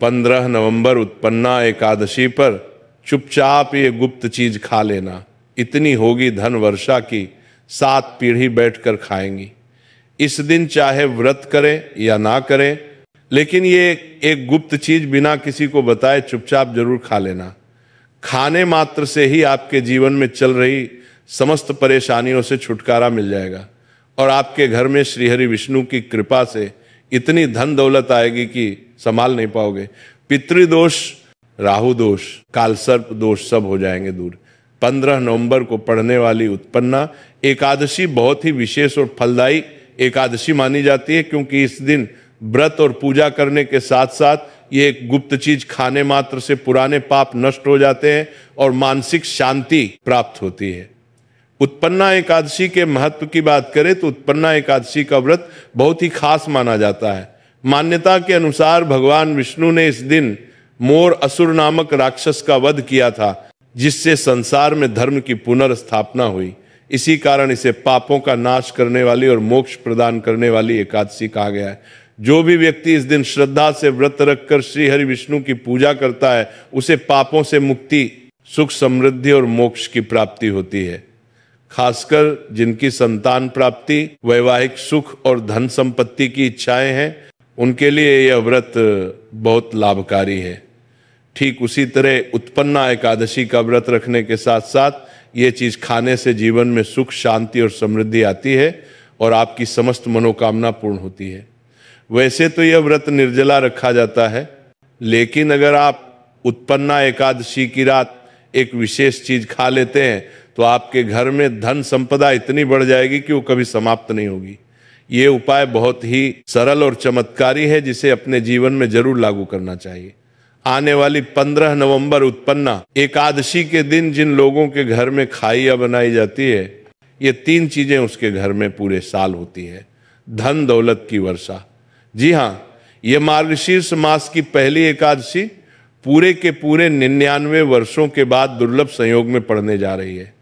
15 नवंबर उत्पन्ना एकादशी पर चुपचाप ये गुप्त चीज खा लेना, इतनी होगी धन वर्षा की 7 पीढ़ी बैठकर खाएंगी। इस दिन चाहे व्रत करें या ना करें, लेकिन ये एक गुप्त चीज बिना किसी को बताए चुपचाप जरूर खा लेना। खाने मात्र से ही आपके जीवन में चल रही समस्त परेशानियों से छुटकारा मिल जाएगा और आपके घर में श्रीहरि विष्णु की कृपा से इतनी धन दौलत आएगी कि संभाल नहीं पाओगे। पितृदोष, राहु दोष, कालसर्प दोष सब हो जाएंगे दूर। 15 नवंबर को पढ़ने वाली उत्पन्ना एकादशी बहुत ही विशेष और फलदायी एकादशी मानी जाती है, क्योंकि इस दिन व्रत और पूजा करने के साथ साथ ये एक गुप्त चीज खाने मात्र से पुराने पाप नष्ट हो जाते हैं और मानसिक शांति प्राप्त होती है। उत्पन्ना एकादशी के महत्व की बात करें तो उत्पन्ना एकादशी का व्रत बहुत ही खास माना जाता है। मान्यता के अनुसार भगवान विष्णु ने इस दिन मोर असुर नामक राक्षस का वध किया था, जिससे संसार में धर्म की पुनर्स्थापना हुई। इसी कारण इसे पापों का नाश करने वाली और मोक्ष प्रदान करने वाली एकादशी कहा गया है। जो भी व्यक्ति इस दिन श्रद्धा से व्रत रखकर श्री हरि विष्णु की पूजा करता है, उसे पापों से मुक्ति, सुख, समृद्धि और मोक्ष की प्राप्ति होती है। खासकर जिनकी संतान प्राप्ति, वैवाहिक सुख और धन संपत्ति की इच्छाएं हैं, उनके लिए यह व्रत बहुत लाभकारी है। ठीक उसी तरह उत्पन्ना एकादशी का व्रत रखने के साथ साथ ये चीज खाने से जीवन में सुख, शांति और समृद्धि आती है और आपकी समस्त मनोकामना पूर्ण होती है। वैसे तो यह व्रत निर्जला रखा जाता है, लेकिन अगर आप उत्पन्ना एकादशी की रात एक विशेष चीज खा लेते हैं तो आपके घर में धन संपदा इतनी बढ़ जाएगी कि वो कभी समाप्त नहीं होगी। ये उपाय बहुत ही सरल और चमत्कारी है, जिसे अपने जीवन में जरूर लागू करना चाहिए। आने वाली 15 नवंबर उत्पन्ना एकादशी के दिन जिन लोगों के घर में खाइया बनाई जाती है, ये 3 चीजें उसके घर में पूरे साल होती है। धन दौलत की वर्षा। जी हाँ, यह मार्गशीर्ष मास की पहली एकादशी पूरे के पूरे 99 वर्षों के बाद दुर्लभ संयोग में पड़ने जा रही है।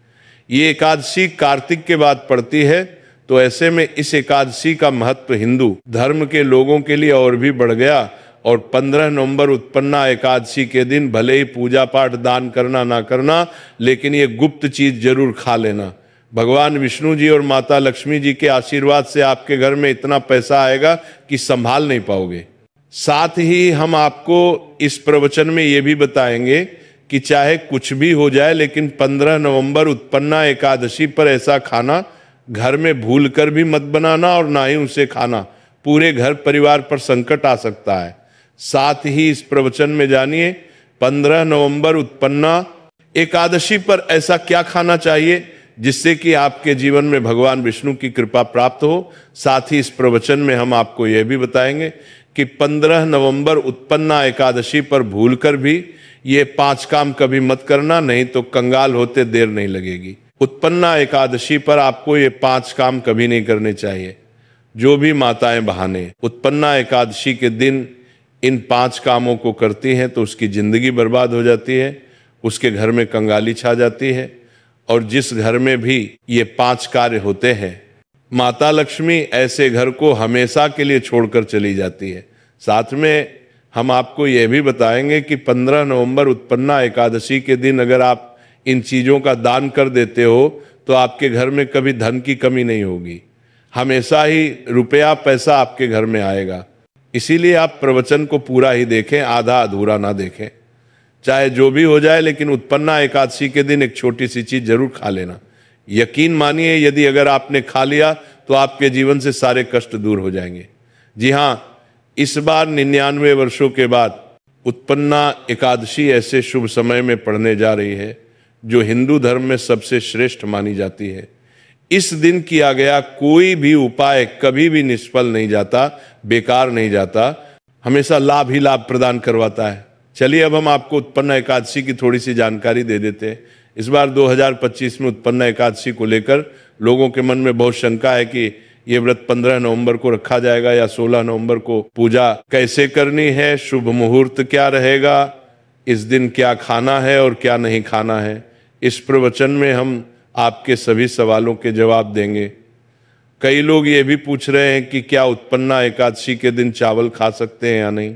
ये एकादशी कार्तिक के बाद पड़ती है, तो ऐसे में इस एकादशी का महत्व हिंदू धर्म के लोगों के लिए और भी बढ़ गया और 15 नवंबर उत्पन्ना एकादशी के दिन भले ही पूजा पाठ, दान करना ना करना, लेकिन ये गुप्त चीज जरूर खा लेना। भगवान विष्णु जी और माता लक्ष्मी जी के आशीर्वाद से आपके घर में इतना पैसा आएगा कि संभाल नहीं पाओगे। साथ ही हम आपको इस प्रवचन में ये भी बताएंगे कि चाहे कुछ भी हो जाए, लेकिन 15 नवंबर उत्पन्ना एकादशी पर ऐसा खाना घर में भूल कर भी मत बनाना और ना ही उसे खाना, पूरे घर परिवार पर संकट आ सकता है। साथ ही इस प्रवचन में जानिए 15 नवंबर उत्पन्ना एकादशी पर ऐसा क्या खाना चाहिए जिससे कि आपके जीवन में भगवान विष्णु की कृपा प्राप्त हो। साथ ही इस प्रवचन में हम आपको यह भी बताएंगे कि 15 नवंबर उत्पन्ना एकादशी पर भूलकर भी ये 5 काम कभी मत करना, नहीं तो कंगाल होते देर नहीं लगेगी। उत्पन्ना एकादशी पर आपको ये 5 काम कभी नहीं करने चाहिए। जो भी माताएं बहाने उत्पन्ना एकादशी के दिन इन 5 कामों को करती हैं तो उसकी जिंदगी बर्बाद हो जाती है, उसके घर में कंगाली छा जाती है। और जिस घर में भी ये 5 कार्य होते हैं, माता लक्ष्मी ऐसे घर को हमेशा के लिए छोड़कर चली जाती है। साथ में हम आपको यह भी बताएंगे कि 15 नवंबर उत्पन्ना एकादशी के दिन अगर आप इन चीज़ों का दान कर देते हो तो आपके घर में कभी धन की कमी नहीं होगी, हमेशा ही रुपया पैसा आपके घर में आएगा। इसीलिए आप प्रवचन को पूरा ही देखें, आधा अधूरा ना देखें। चाहे जो भी हो जाए, लेकिन उत्पन्ना एकादशी के दिन एक छोटी सी चीज जरूर खा लेना। यकीन मानिए, यदि अगर आपने खा लिया तो आपके जीवन से सारे कष्ट दूर हो जाएंगे। जी हाँ, इस बार 99 वर्षों के बाद उत्पन्ना एकादशी ऐसे शुभ समय में पड़ने जा रही है जो हिंदू धर्म में सबसे श्रेष्ठ मानी जाती है। इस दिन किया गया कोई भी उपाय कभी भी निष्फल नहीं जाता, बेकार नहीं जाता, हमेशा लाभ ही लाभ प्रदान करवाता है। चलिए अब हम आपको उत्पन्ना एकादशी की थोड़ी सी जानकारी दे देते हैं। इस बार 2025 में उत्पन्ना एकादशी को लेकर लोगों के मन में बहुत शंका है कि ये व्रत 15 नवंबर को रखा जाएगा या 16 नवंबर को। पूजा कैसे करनी है, शुभ मुहूर्त क्या रहेगा, इस दिन क्या खाना है और क्या नहीं खाना है, इस प्रवचन में हम आपके सभी सवालों के जवाब देंगे। कई लोग ये भी पूछ रहे हैं कि क्या उत्पन्ना एकादशी के दिन चावल खा सकते हैं या नहीं।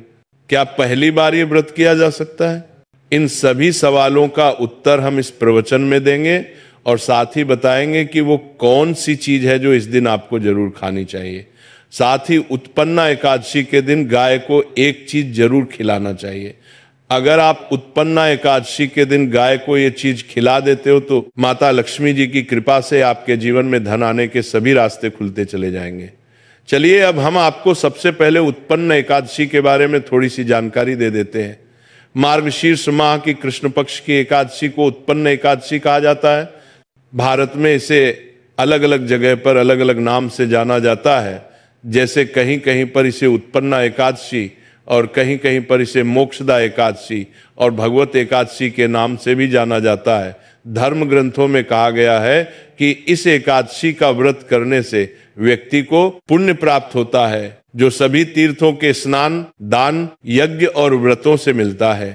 क्या पहली बार ये व्रत किया जा सकता है? इन सभी सवालों का उत्तर हम इस प्रवचन में देंगे और साथ ही बताएंगे कि वो कौन सी चीज है जो इस दिन आपको जरूर खानी चाहिए। साथ ही उत्पन्ना एकादशी के दिन गाय को एक चीज जरूर खिलाना चाहिए। अगर आप उत्पन्ना एकादशी के दिन गाय को ये चीज खिला देते हो तो माता लक्ष्मी जी की कृपा से आपके जीवन में धन आने के सभी रास्ते खुलते चले जाएंगे। चलिए अब हम आपको सबसे पहले उत्पन्न एकादशी के बारे में थोड़ी सी जानकारी दे देते हैं। मार्गशीर्ष माह की कृष्ण पक्ष की एकादशी को उत्पन्न एकादशी कहा जाता है। भारत में इसे अलग अलग जगह पर अलग अलग नाम से जाना जाता है। जैसे कहीं कहीं पर इसे उत्पन्ना एकादशी और कहीं कहीं पर इसे मोक्षदा एकादशी और भगवत एकादशी के नाम से भी जाना जाता है। धर्म ग्रंथों में कहा गया है कि इस एकादशी का व्रत करने से व्यक्ति को पुण्य प्राप्त होता है जो सभी तीर्थों के स्नान, दान, यज्ञ और व्रतों से मिलता है।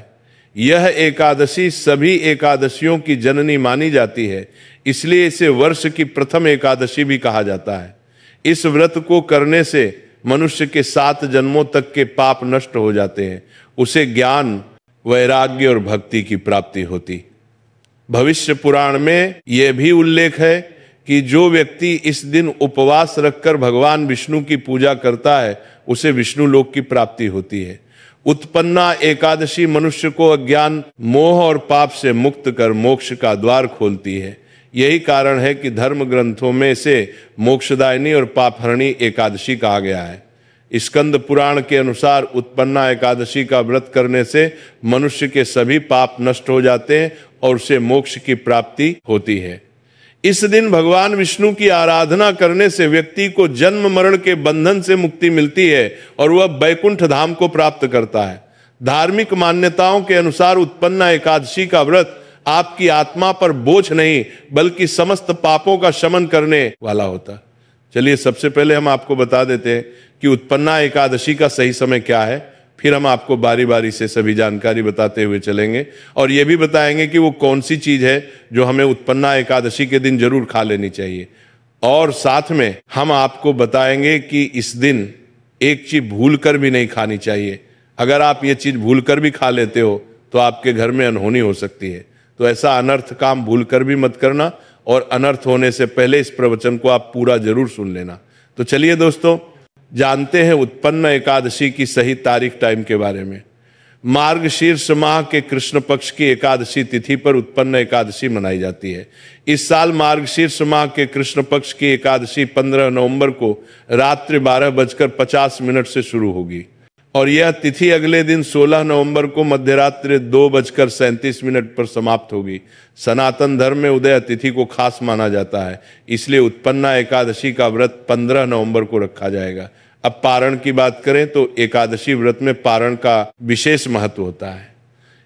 यह एकादशी सभी एकादशियों की जननी मानी जाती है, इसलिए इसे वर्ष की प्रथम एकादशी भी कहा जाता है। इस व्रत को करने से मनुष्य के 7 जन्मों तक के पाप नष्ट हो जाते हैं। उसे ज्ञान, वैराग्य और भक्ति की प्राप्ति होती। भविष्य पुराण में यह भी उल्लेख है कि जो व्यक्ति इस दिन उपवास रखकर भगवान विष्णु की पूजा करता है उसे विष्णु लोक की प्राप्ति होती है। उत्पन्ना एकादशी मनुष्य को अज्ञान, मोह और पाप से मुक्त कर मोक्ष का द्वार खोलती है। यही कारण है कि धर्म ग्रंथों में इसे मोक्षदायिनी और पापहरणी एकादशी कहा गया है। स्कंद पुराण के अनुसार उत्पन्ना एकादशी का व्रत करने से मनुष्य के सभी पाप नष्ट हो जाते हैं और उसे मोक्ष की प्राप्ति होती है। इस दिन भगवान विष्णु की आराधना करने से व्यक्ति को जन्म मरण के बंधन से मुक्ति मिलती है और वह बैकुंठ धाम को प्राप्त करता है। धार्मिक मान्यताओं के अनुसार उत्पन्ना एकादशी का व्रत आपकी आत्मा पर बोझ नहीं बल्कि समस्त पापों का शमन करने वाला होता है। चलिए सबसे पहले हम आपको बता देते हैं कि उत्पन्ना एकादशी का सही समय क्या है, फिर हम आपको बारी बारी से सभी जानकारी बताते हुए चलेंगे और यह भी बताएंगे कि वो कौन सी चीज है जो हमें उत्पन्ना एकादशी के दिन जरूर खा लेनी चाहिए। और साथ में हम आपको बताएंगे कि इस दिन एक चीज भूल कर भी नहीं खानी चाहिए। अगर आप ये चीज भूल कर भी खा लेते हो तो आपके घर में अनहोनी हो सकती है। तो ऐसा अनर्थ काम भूल कर भी मत करना और अनर्थ होने से पहले इस प्रवचन को आप पूरा जरूर सुन लेना। तो चलिए दोस्तों जानते हैं उत्पन्न एकादशी की सही तारीख टाइम के बारे में। मार्गशीर्ष माह के कृष्ण पक्ष की एकादशी तिथि पर उत्पन्न एकादशी मनाई जाती है। इस साल मार्गशीर्ष माह के कृष्ण पक्ष की एकादशी 15 नवंबर को रात्रि 12:50 से शुरू होगी और यह तिथि अगले दिन 16 नवंबर को मध्यरात्रि 2:37 पर समाप्त होगी। सनातन धर्म में उदय तिथि को खास माना जाता है, इसलिए उत्पन्ना एकादशी का व्रत 15 नवंबर को रखा जाएगा। अब पारण की बात करें तो एकादशी व्रत में पारण का विशेष महत्व होता है,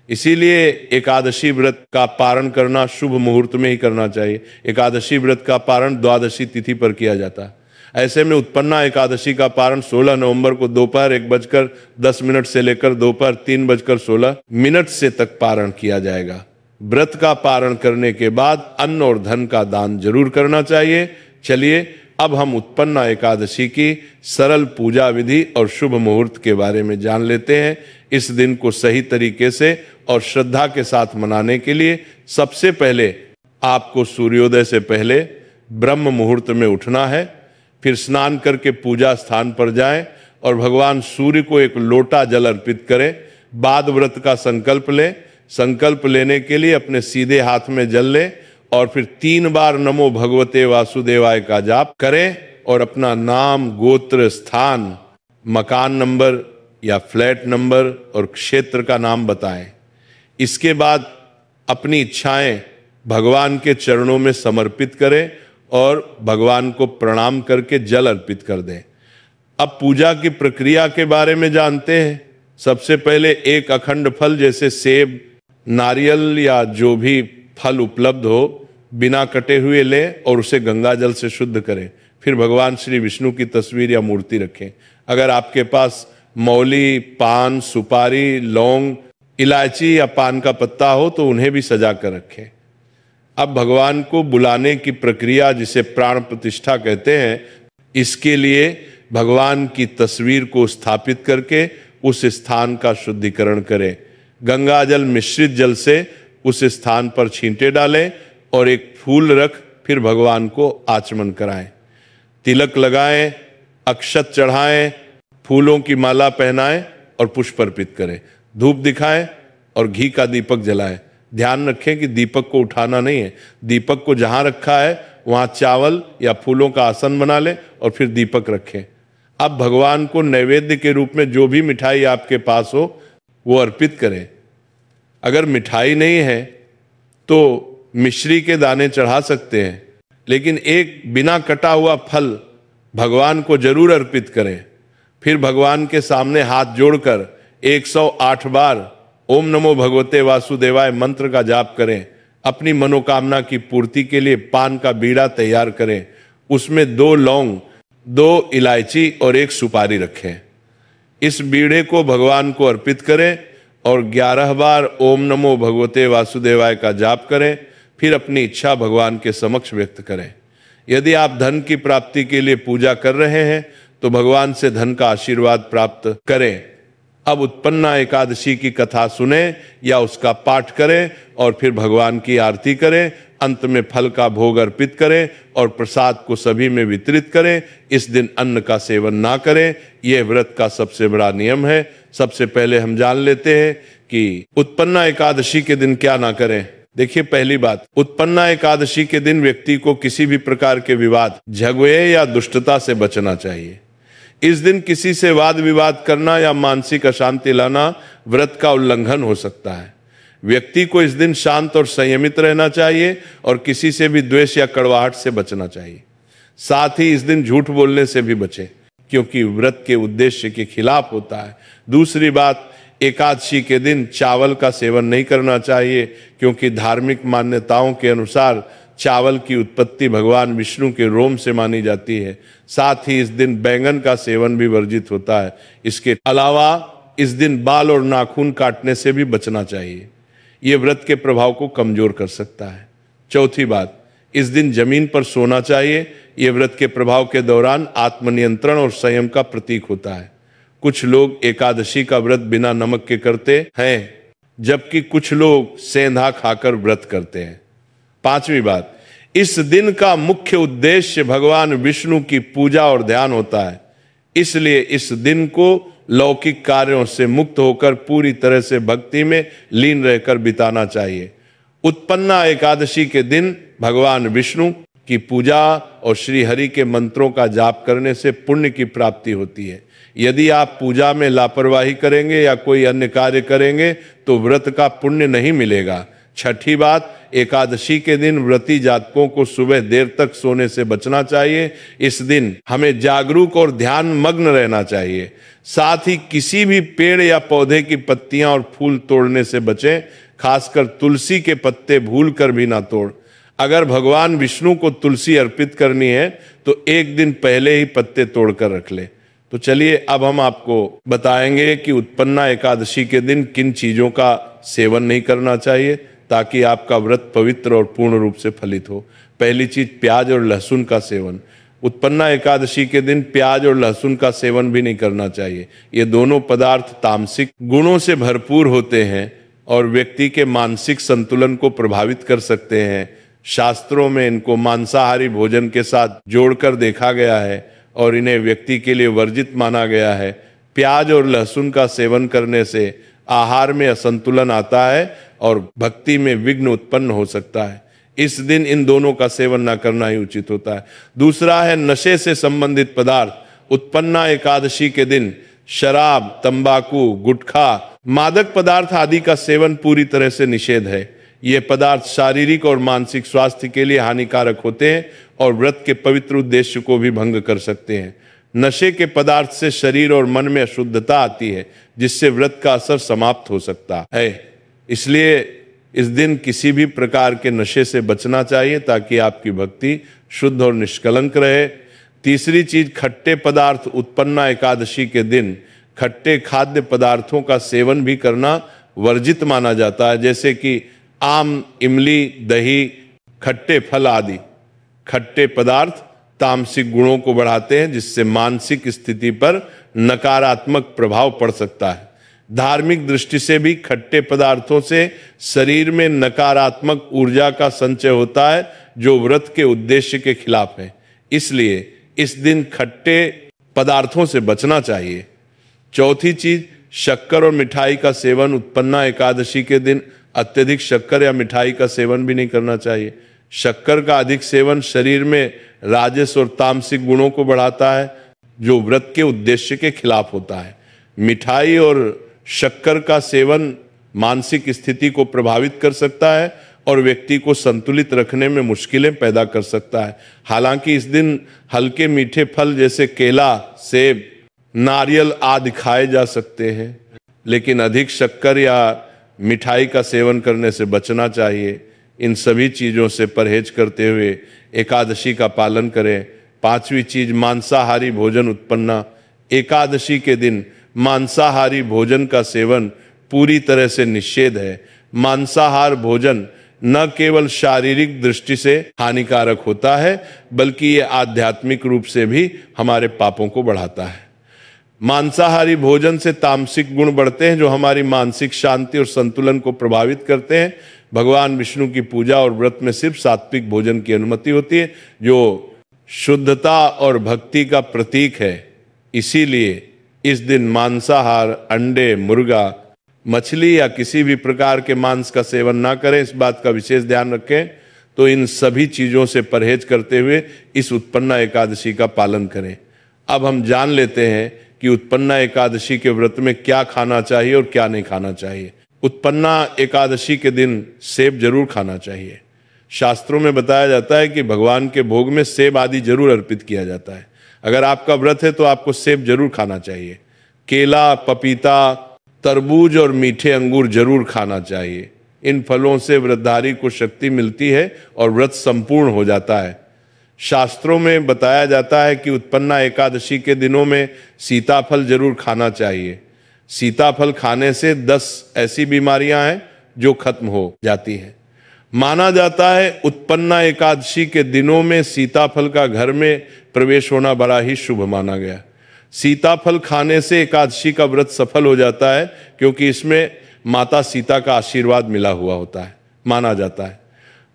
इसीलिए एकादशी व्रत का पारण करना शुभ मुहूर्त में ही करना चाहिए। एकादशी व्रत का पारण द्वादशी तिथि पर किया जाता है। ऐसे में उत्पन्ना एकादशी का पारण 16 नवंबर को दोपहर 1:10 से लेकर दोपहर 3:16 से तक पारण किया जाएगा। व्रत का पारण करने के बाद अन्न और धन का दान जरूर करना चाहिए। चलिए अब हम उत्पन्ना एकादशी की सरल पूजा विधि और शुभ मुहूर्त के बारे में जान लेते हैं। इस दिन को सही तरीके से और श्रद्धा के साथ मनाने के लिए सबसे पहले आपको सूर्योदय से पहले ब्रह्म मुहूर्त में उठना है। फिर स्नान करके पूजा स्थान पर जाएं और भगवान सूर्य को एक लोटा जल अर्पित करें। बाद व्रत का संकल्प लें। संकल्प लेने के लिए अपने सीधे हाथ में जल लें और फिर 3 बार नमो भगवते वासुदेवाय का जाप करें और अपना नाम, गोत्र, स्थान, मकान नंबर या फ्लैट नंबर और क्षेत्र का नाम बताएं। इसके बाद अपनी इच्छाएं भगवान के चरणों में समर्पित करें और भगवान को प्रणाम करके जल अर्पित कर दें। अब पूजा की प्रक्रिया के बारे में जानते हैं। सबसे पहले एक अखंड फल जैसे सेब, नारियल या जो भी फल उपलब्ध हो बिना कटे हुए लें और उसे गंगा जल से शुद्ध करें। फिर भगवान श्री विष्णु की तस्वीर या मूर्ति रखें। अगर आपके पास मौली, पान, सुपारी, लौंग, इलायची या पान का पत्ता हो तो उन्हें भी सजा कर रखें। अब भगवान को बुलाने की प्रक्रिया जिसे प्राण प्रतिष्ठा कहते हैं, इसके लिए भगवान की तस्वीर को स्थापित करके उस स्थान का शुद्धिकरण करें। गंगा जल मिश्रित जल से उस स्थान पर छींटे डालें और एक फूल रख फिर भगवान को आचमन कराएं। तिलक लगाएं, अक्षत चढ़ाएं, फूलों की माला पहनाएं और पुष्प अर्पित करें। धूप दिखाएं और घी का दीपक जलाएं। ध्यान रखें कि दीपक को उठाना नहीं है, दीपक को जहां रखा है वहां चावल या फूलों का आसन बना लें और फिर दीपक रखें। अब भगवान को नैवेद्य के रूप में जो भी मिठाई आपके पास हो वो अर्पित करें। अगर मिठाई नहीं है तो मिश्री के दाने चढ़ा सकते हैं, लेकिन एक बिना कटा हुआ फल भगवान को जरूर अर्पित करें। फिर भगवान के सामने हाथ जोड़कर 108 बार ओम नमो भगवते वासुदेवाय मंत्र का जाप करें। अपनी मनोकामना की पूर्ति के लिए पान का बीड़ा तैयार करें, उसमें 2 लौंग, 2 इलायची और 1 सुपारी रखें। इस बीड़े को भगवान को अर्पित करें और 11 बार ओम नमो भगवते वासुदेवाय का जाप करें। फिर अपनी इच्छा भगवान के समक्ष व्यक्त करें। यदि आप धन की प्राप्ति के लिए पूजा कर रहे हैं तो भगवान से धन का आशीर्वाद प्राप्त करें। अब उत्पन्ना एकादशी की कथा सुने या उसका पाठ करें और फिर भगवान की आरती करें। अंत में फल का भोग अर्पित करें और प्रसाद को सभी में वितरित करें। इस दिन अन्न का सेवन ना करें, यह व्रत का सबसे बड़ा नियम है। सबसे पहले हम जान लेते हैं कि उत्पन्ना एकादशी के दिन क्या ना करें। देखिए, पहली बात, उत्पन्ना एकादशी के दिन व्यक्ति को किसी भी प्रकार के विवाद, झगड़े या दुष्टता से बचना चाहिए। इस दिन किसी से वाद विवाद करना या मानसिक अशांति लाना व्रत का उल्लंघन हो सकता है। व्यक्ति को इस दिन शांत और संयमित रहना चाहिए और किसी से भी द्वेष या कड़वाहट से बचना चाहिए। साथ ही इस दिन झूठ बोलने से भी बचें, क्योंकि व्रत के उद्देश्य के खिलाफ होता है। दूसरी बात, एकादशी के दिन चावल का सेवन नहीं करना चाहिए, क्योंकि धार्मिक मान्यताओं के अनुसार चावल की उत्पत्ति भगवान विष्णु के रोम से मानी जाती है। साथ ही इस दिन बैंगन का सेवन भी वर्जित होता है। इसके अलावा इस दिन बाल और नाखून काटने से भी बचना चाहिए, ये व्रत के प्रभाव को कमजोर कर सकता है। चौथी बात, इस दिन जमीन पर सोना चाहिए, ये व्रत के प्रभाव के दौरान आत्मनियंत्रण और संयम का प्रतीक होता है। कुछ लोग एकादशी का व्रत बिना नमक के करते हैं, जबकि कुछ लोग सेंधा खाकर व्रत करते हैं। पांचवी बात, इस दिन का मुख्य उद्देश्य भगवान विष्णु की पूजा और ध्यान होता है, इसलिए इस दिन को लौकिक कार्यों से मुक्त होकर पूरी तरह से भक्ति में लीन रहकर बिताना चाहिए। उत्पन्ना एकादशी के दिन भगवान विष्णु की पूजा और श्री हरि के मंत्रों का जाप करने से पुण्य की प्राप्ति होती है। यदि आप पूजा में लापरवाही करेंगे या कोई अन्य कार्य करेंगे तो व्रत का पुण्य नहीं मिलेगा। छठी बात, एकादशी के दिन व्रती जातकों को सुबह देर तक सोने से बचना चाहिए। इस दिन हमें जागरूक और ध्यान मग्न रहना चाहिए। साथ ही किसी भी पेड़ या पौधे की पत्तियां और फूल तोड़ने से बचें, खासकर तुलसी के पत्ते भूल कर भी ना तोड़। अगर भगवान विष्णु को तुलसी अर्पित करनी है तो एक दिन पहले ही पत्ते तोड़कर रख ले। तो चलिए अब हम आपको बताएंगे कि उत्पन्ना एकादशी के दिन किन चीजों का सेवन नहीं करना चाहिए ताकि आपका व्रत पवित्र और पूर्ण रूप से फलित हो। पहली चीज, प्याज और लहसुन का सेवन। उत्पन्ना एकादशी के दिन प्याज और लहसुन का सेवन भी नहीं करना चाहिए। ये दोनों पदार्थ तामसिक गुणों से भरपूर होते हैं और व्यक्ति के मानसिक संतुलन को प्रभावित कर सकते हैं। शास्त्रों में इनको मांसाहारी भोजन के साथ जोड़कर देखा गया है और इन्हें व्यक्ति के लिए वर्जित माना गया है। प्याज और लहसुन का सेवन करने से आहार में असंतुलन आता है और भक्ति में विघ्न उत्पन्न हो सकता है। इस दिन इन दोनों का सेवन न करना ही उचित होता है। दूसरा है नशे से संबंधित पदार्थ। उत्पन्ना एकादशी के दिन शराब, तंबाकू, गुटखा, मादक पदार्थ आदि का सेवन पूरी तरह से निषेध है। ये पदार्थ शारीरिक और मानसिक स्वास्थ्य के लिए हानिकारक होते हैं और व्रत के पवित्र उद्देश्य को भी भंग कर सकते हैं। नशे के पदार्थ से शरीर और मन में अशुद्धता आती है, जिससे व्रत का असर समाप्त हो सकता है। इसलिए इस दिन किसी भी प्रकार के नशे से बचना चाहिए ताकि आपकी भक्ति शुद्ध और निष्कलंक रहे। तीसरी चीज, खट्टे पदार्थ। उत्पन्ना एकादशी के दिन खट्टे खाद्य पदार्थों का सेवन भी करना वर्जित माना जाता है, जैसे कि आम, इमली, दही, खट्टे फल आदि। खट्टे पदार्थ तामसिक गुणों को बढ़ाते हैं, जिससे मानसिक स्थिति पर नकारात्मक प्रभाव पड़ सकता है। धार्मिक दृष्टि से भी खट्टे पदार्थों से शरीर में नकारात्मक ऊर्जा का संचय होता है, जो व्रत के उद्देश्य के खिलाफ है। इसलिए इस दिन खट्टे पदार्थों से बचना चाहिए। चौथी चीज, शक्कर और मिठाई का सेवन। उत्पन्ना एकादशी के दिन अत्यधिक शक्कर या मिठाई का सेवन भी नहीं करना चाहिए। शक्कर का अधिक सेवन शरीर में राजस और तामसिक गुणों को बढ़ाता है, जो व्रत के उद्देश्य के खिलाफ होता है। मिठाई और शक्कर का सेवन मानसिक स्थिति को प्रभावित कर सकता है और व्यक्ति को संतुलित रखने में मुश्किलें पैदा कर सकता है। हालांकि इस दिन हल्के मीठे फल जैसे केला, सेब, नारियल आदि खाए जा सकते हैं, लेकिन अधिक शक्कर या मिठाई का सेवन करने से बचना चाहिए। इन सभी चीज़ों से परहेज करते हुए एकादशी का पालन करें। पांचवी चीज, मांसाहारी भोजन। उत्पन्ना एकादशी के दिन मांसाहारी भोजन का सेवन पूरी तरह से निषेध है। मांसाहार भोजन न केवल शारीरिक दृष्टि से हानिकारक होता है, बल्कि ये आध्यात्मिक रूप से भी हमारे पापों को बढ़ाता है। मांसाहारी भोजन से तामसिक गुण बढ़ते हैं, जो हमारी मानसिक शांति और संतुलन को प्रभावित करते हैं। भगवान विष्णु की पूजा और व्रत में सिर्फ सात्विक भोजन की अनुमति होती है, जो शुद्धता और भक्ति का प्रतीक है। इसीलिए इस दिन मांसाहार, अंडे, मुर्गा, मछली या किसी भी प्रकार के मांस का सेवन ना करें। इस बात का विशेष ध्यान रखें। तो इन सभी चीजों से परहेज करते हुए इस उत्पन्ना एकादशी का पालन करें। अब हम जान लेते हैं कि उत्पन्ना एकादशी के व्रत में क्या खाना चाहिए और क्या नहीं खाना चाहिए। उत्पन्ना एकादशी के दिन सेब जरूर खाना चाहिए। शास्त्रों में बताया जाता है कि भगवान के भोग में सेब आदि जरूर अर्पित किया जाता है। अगर आपका व्रत है तो आपको सेब जरूर खाना चाहिए। केला, पपीता, तरबूज और मीठे अंगूर जरूर खाना चाहिए। इन फलों से व्रतधारी को शक्ति मिलती है और व्रत संपूर्ण हो जाता है। शास्त्रों में बताया जाता है कि उत्पन्ना एकादशी के दिनों में सीताफल जरूर खाना चाहिए। सीताफल खाने से 10 ऐसी बीमारियां हैं जो खत्म हो जाती हैं। माना जाता है उत्पन्ना एकादशी के दिनों में सीताफल का घर में प्रवेश होना बड़ा ही शुभ माना गया। सीताफल खाने से एकादशी का व्रत सफल हो जाता है, क्योंकि इसमें माता सीता का आशीर्वाद मिला हुआ होता है, माना जाता है।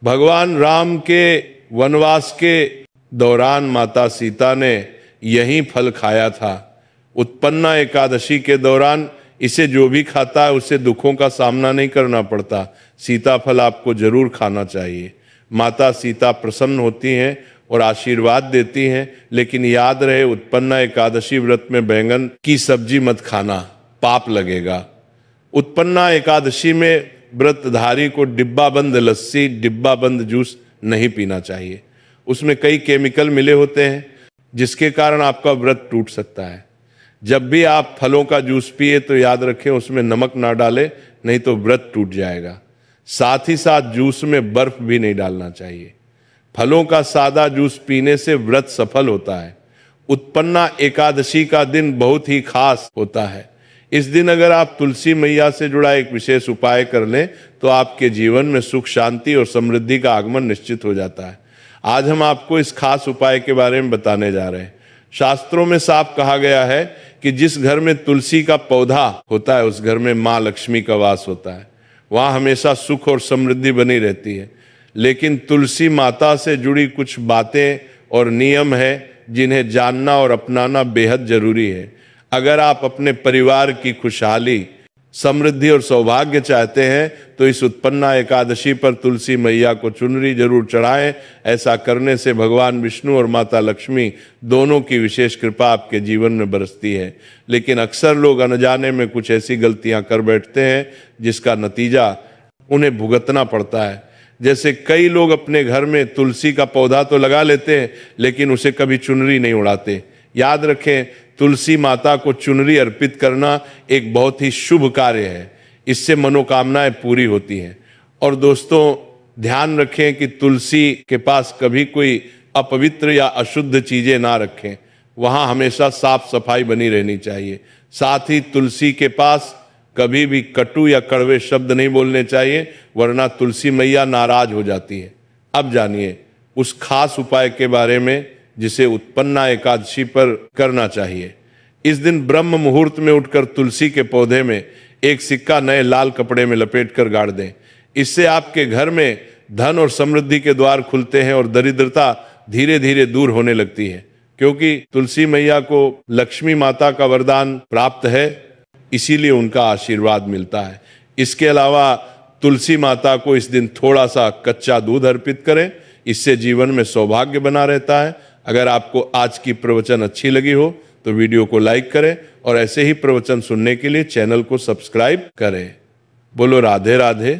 भगवान राम के वनवास के दौरान माता सीता ने यही फल खाया था। उत्पन्ना एकादशी के दौरान इसे जो भी खाता है उसे दुखों का सामना नहीं करना पड़ता। सीताफल आपको जरूर खाना चाहिए। माता सीता प्रसन्न होती हैं और आशीर्वाद देती हैं। लेकिन याद रहे, उत्पन्ना एकादशी व्रत में बैंगन की सब्जी मत खाना, पाप लगेगा। उत्पन्ना एकादशी में व्रतधारी को डिब्बाबंद लस्सी, डिब्बाबंद जूस नहीं पीना चाहिए। उसमें कई केमिकल मिले होते हैं, जिसके कारण आपका व्रत टूट सकता है। जब भी आप फलों का जूस पिए तो याद रखें उसमें नमक ना डालें, नहीं तो व्रत टूट जाएगा। साथ ही साथ जूस में बर्फ भी नहीं डालना चाहिए। फलों का सादा जूस पीने से व्रत सफल होता है। उत्पन्ना एकादशी का दिन बहुत ही खास होता है। इस दिन अगर आप तुलसी मैया से जुड़ा एक विशेष उपाय कर लें तो आपके जीवन में सुख, शांति और समृद्धि का आगमन निश्चित हो जाता है। आज हम आपको इस खास उपाय के बारे में बताने जा रहे हैं। शास्त्रों में साफ कहा गया है कि जिस घर में तुलसी का पौधा होता है उस घर में माँ लक्ष्मी का वास होता है। वहाँ हमेशा सुख और समृद्धि बनी रहती है। लेकिन तुलसी माता से जुड़ी कुछ बातें और नियम है जिन्हें जानना और अपनाना बेहद जरूरी है। अगर आप अपने परिवार की खुशहाली, समृद्धि और सौभाग्य चाहते हैं तो इस उत्पन्ना एकादशी पर तुलसी मैया को चुनरी जरूर चढ़ाएं। ऐसा करने से भगवान विष्णु और माता लक्ष्मी दोनों की विशेष कृपा आपके जीवन में बरसती है। लेकिन अक्सर लोग अनजाने में कुछ ऐसी गलतियां कर बैठते हैं जिसका नतीजा उन्हें भुगतना पड़ता है। जैसे कई लोग अपने घर में तुलसी का पौधा तो लगा लेते हैं लेकिन उसे कभी चुनरी नहीं उड़ाते। याद रखें, तुलसी माता को चुनरी अर्पित करना एक बहुत ही शुभ कार्य है। इससे मनोकामनाएं पूरी होती हैं। और दोस्तों, ध्यान रखें कि तुलसी के पास कभी कोई अपवित्र या अशुद्ध चीजें ना रखें। वहां हमेशा साफ सफाई बनी रहनी चाहिए। साथ ही तुलसी के पास कभी भी कटु या कड़वे शब्द नहीं बोलने चाहिए, वरना तुलसी मैया नाराज हो जाती है। अब जानिए उस खास उपाय के बारे में जिसे उत्पन्ना एकादशी पर करना चाहिए। इस दिन ब्रह्म मुहूर्त में उठकर तुलसी के पौधे में एक सिक्का नए लाल कपड़े में लपेटकर गाड़ दें। इससे आपके घर में धन और समृद्धि के द्वार खुलते हैं और दरिद्रता धीरे धीरे दूर होने लगती है, क्योंकि तुलसी मैया को लक्ष्मी माता का वरदान प्राप्त है, इसीलिए उनका आशीर्वाद मिलता है। इसके अलावा तुलसी माता को इस दिन थोड़ा सा कच्चा दूध अर्पित करें, इससे जीवन में सौभाग्य बना रहता है। अगर आपको आज की प्रवचन अच्छी लगी हो तो वीडियो को लाइक करें और ऐसे ही प्रवचन सुनने के लिए चैनल को सब्सक्राइब करें। बोलो राधे राधे।